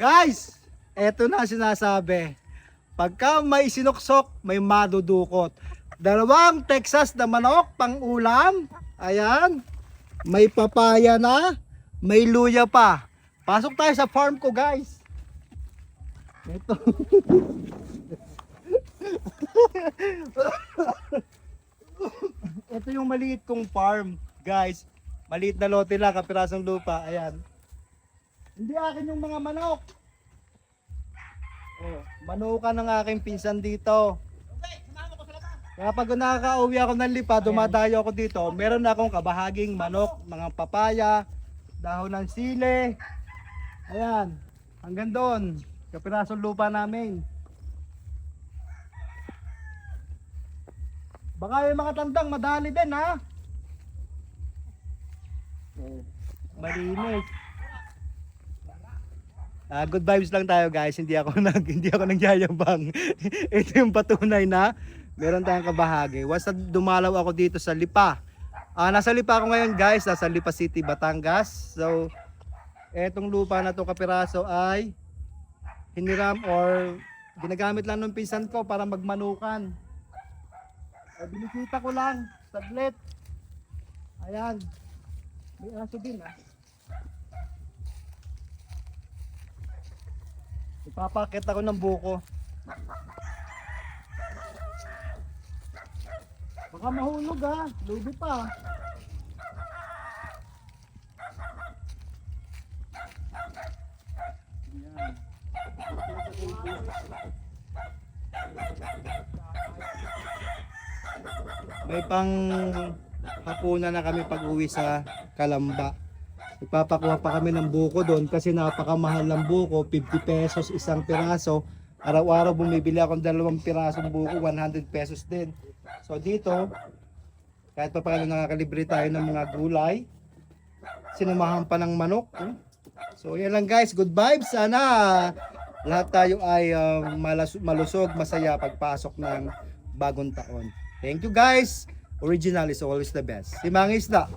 Guys, eto na sinasabi. Pagka may sinuksok, may madudukot. Dalawang Texas na manok pang ulam. Ayan. May papaya na, may luya pa. Pasok tayo sa farm ko, guys. Ito. Ito yung maliit kong farm, guys. Maliit na lote lang, kapirasong lupa. Ayan. Hindi akin yung mga manok. Oh, manukan ng aking pinsan dito. Kaya pag nakaka-uwi ako ng lipa, dumadayo ako dito, meron akong kabahaging manok, mga papaya, dahon ng sili. Ayan, hanggang doon, kapirasong lupa namin. Baka yung mga tandang madali din, ha? Malinis. Good vibes lang tayo, guys. Hindi ako nagyayabang. Ito yung patunay na meron tayong kabahagi. Once na dumalaw ako dito sa Lipa. Nasa Lipa ako ngayon, guys. Nasa Lipa City, Batangas. So, etong lupa na to kapiraso ay hiniram or ginagamit lang ng pinsan ko para magmanukan. Binisita ko lang, saglit. Ayan. May aso din, ha. Ipapakit ako ng buko. Baka mahulog, ha. Lubi pa. Ayan. May pang hapunan na kami pag uwi sa Kalamba. Ipapakuha pa kami ng buko doon kasi napakamahal ng buko, 50 pesos isang piraso. Araw-araw bumibili akong 2 pirasong buko, 100 pesos din. So dito, kahit pa paano nakakalibre tayo ng mga gulay, sinumahan pa ng manok. So yan lang, guys, good vibes. Sana lahat tayo ay malusog, masaya pagpasok ng bagong taon. Thank you, guys. Original is always the best. Si Mang Isda.